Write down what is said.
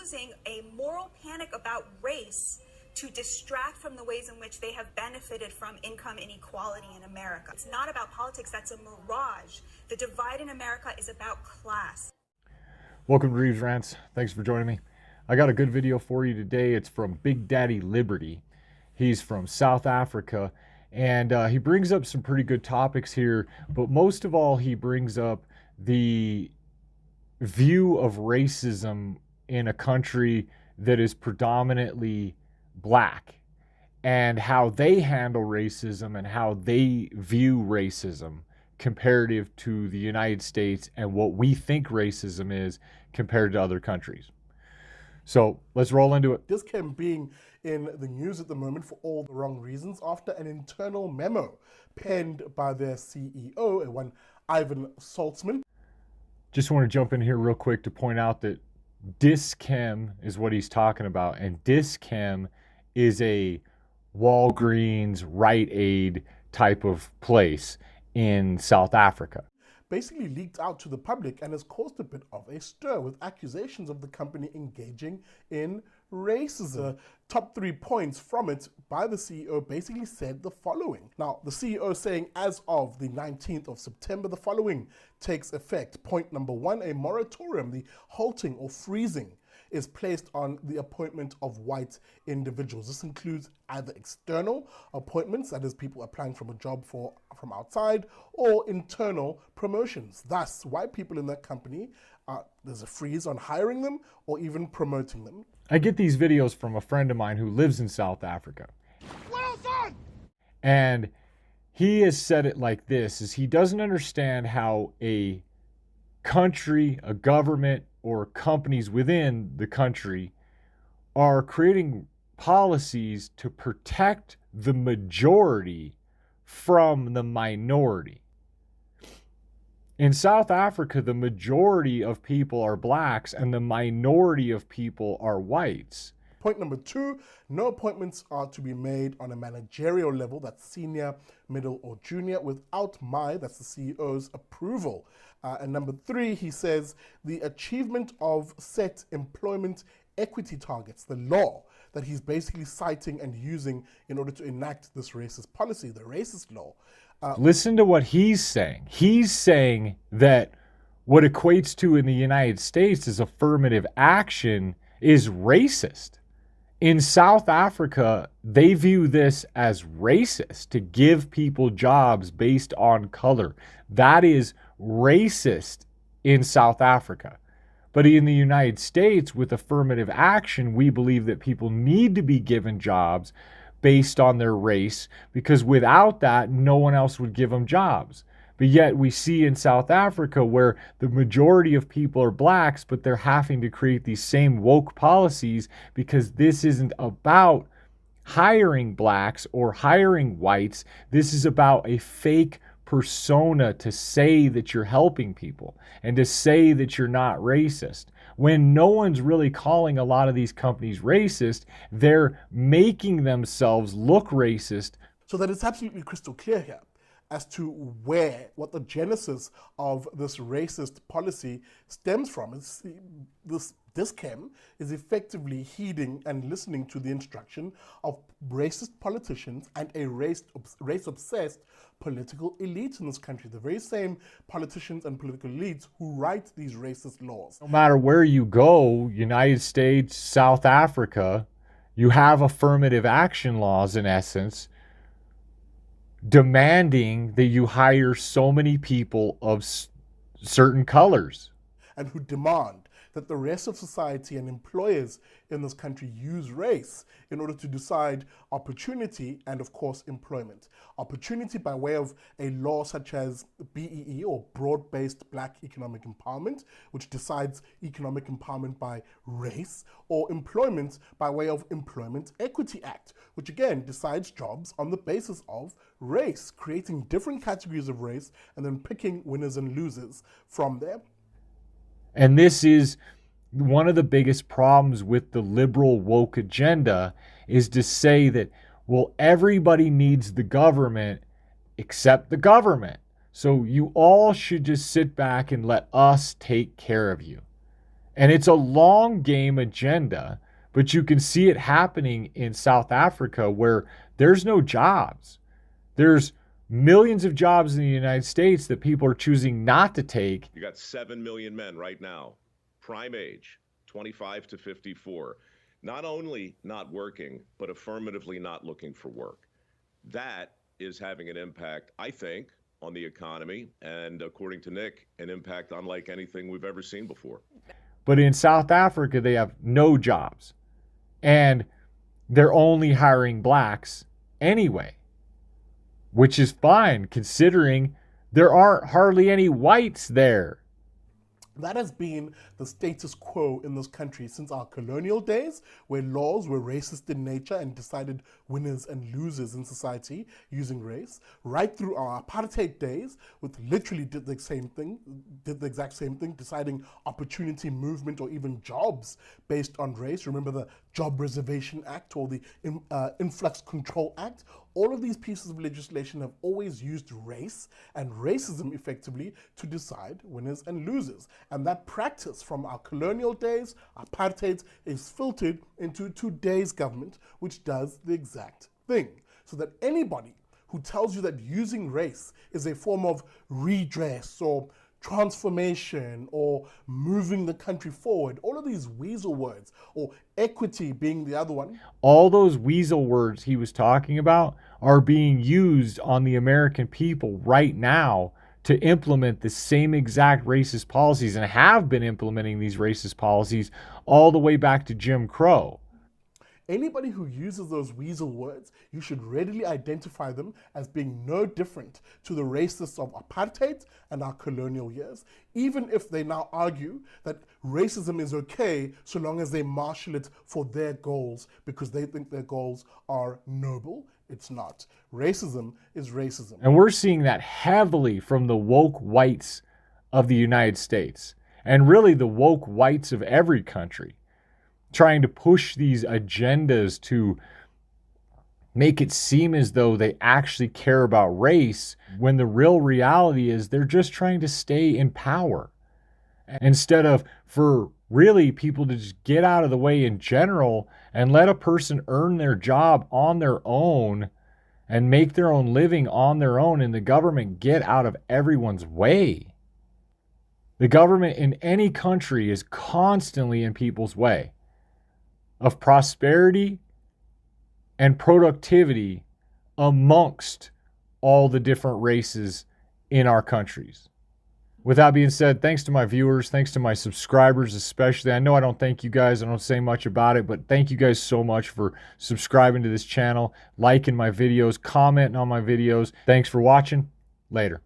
using a moral panic about race to distract from the ways in which they have benefited from income inequality in America. It's not about politics, that's a mirage. The divide in America is about class. Welcome to Reeves Rants. Thanks for joining me. I got a good video for you today. It's from Big Daddy Liberty. He's from South Africa, and he brings up some pretty good topics here, but most of all, he brings up the view of racism in a country that is predominantly black, and how they handle racism and how they view racism comparative to the United States and what we think racism is compared to other countries. So let's roll into it. This came being in the news at the moment for all the wrong reasons after an internal memo penned by their CEO, one Ivan Saltzman. Just want to jump in here real quick to point out that Dis-Chem is what he's talking about, and Dis-Chem is a Walgreens, Rite Aid type of place in South Africa. Basically leaked out to the public and has caused a bit of a stir with accusations of the company engaging in racism. The top 3 points from it by the CEO basically said the following. Now, the CEO saying as of the 19th of September, the following takes effect. Point number 1, a moratorium, the halting or freezing, is placed on the appointment of white individuals. This includes either external appointments, that is people applying from a job from outside, or internal promotions. Thus, white people in that company, there's a freeze on hiring them or even promoting them. I get these videos from a friend of mine who lives in South Africa. Wilson! And he has said it like this, is he doesn't understand how a country, a government, or companies within the country are creating policies to protect the majority from the minority. In South Africa, the majority of people are blacks and the minority of people are whites. Point number 2, no appointments are to be made on a managerial level, that's senior, middle, or junior, without that's the CEO's approval. And number 3, he says the achievement of set employment equity targets, the law that he's basically citing and using in order to enact this racist policy, the racist law. Listen to what he's saying. He's saying that what equates to in the United States as affirmative action is racist. In South Africa, they view this as racist, to give people jobs based on color. That is racist in South Africa. But in the United States, with affirmative action, we believe that people need to be given jobs based on their race, because without that, no one else would give them jobs. But yet we see in South Africa where the majority of people are blacks, but they're having to create these same woke policies because this isn't about hiring blacks or hiring whites. This is about a fake persona to say that you're helping people and to say that you're not racist. When no one's really calling a lot of these companies racist, they're making themselves look racist. So that it's absolutely crystal clear here as to what the genesis of this racist policy stems from. This Dis-Chem is effectively heeding and listening to the instruction of racist politicians and a race-obsessed political elite in this country, the very same politicians and political elites who write these racist laws. No matter where you go, United States, South Africa, you have affirmative action laws in essence, demanding that you hire so many people of certain colors. And who demand that the rest of society and employers in this country use race in order to decide opportunity and, of course, employment. Opportunity by way of a law such as BEE, or Broad-Based Black Economic Empowerment, which decides economic empowerment by race, or employment by way of Employment Equity Act, which again decides jobs on the basis of race, creating different categories of race and then picking winners and losers from there. And this is one of the biggest problems with the liberal woke agenda, is to say that, well, everybody needs the government except the government. So you all should just sit back and let us take care of you. And it's a long game agenda, but you can see it happening in South Africa where there's no jobs. There's millions of jobs in the United States that people are choosing not to take. You got 7 million men right now, prime age, 25 to 54, not only not working, but affirmatively not looking for work. That is having an impact, I think, on the economy, and according to Nick, an impact unlike anything we've ever seen before. But in South Africa, they have no jobs, and they're only hiring blacks anyway, which is fine considering there aren't hardly any whites there. That has been the status quo in this country since our colonial days, where laws were racist in nature and decided winners and losers in society using race, right through our apartheid days, which literally did the exact same thing, deciding opportunity, movement, or even jobs based on race. Remember the Job Reservation Act or the Influx Control Act? All of these pieces of legislation have always used race and racism effectively to decide winners and losers. And that practice from our colonial days, apartheid, is filtered into today's government, which does the exact thing. So that anybody who tells you that using race is a form of redress or transformation or moving the country forward, all of these weasel words, or equity being the other one. All those weasel words he was talking about are being used on the American people right now to implement the same exact racist policies, and have been implementing these racist policies all the way back to Jim Crow. Anybody who uses those weasel words, you should readily identify them as being no different to the racists of apartheid and our colonial years, even if they now argue that racism is okay so long as they marshal it for their goals because they think their goals are noble. It's not. Racism is racism. And we're seeing that heavily from the woke whites of the United States, and really the woke whites of every country, trying to push these agendas to make it seem as though they actually care about race, when the real reality is they're just trying to stay in power. Instead of for really people to just get out of the way in general and let a person earn their job on their own and make their own living on their own, and the government get out of everyone's way. The government in any country is constantly in people's way of prosperity and productivity amongst all the different races in our countries. With that being said, thanks to my viewers, thanks to my subscribers especially. I know I don't thank you guys, I don't say much about it, but thank you guys so much for subscribing to this channel, liking my videos, commenting on my videos. Thanks for watching. Later.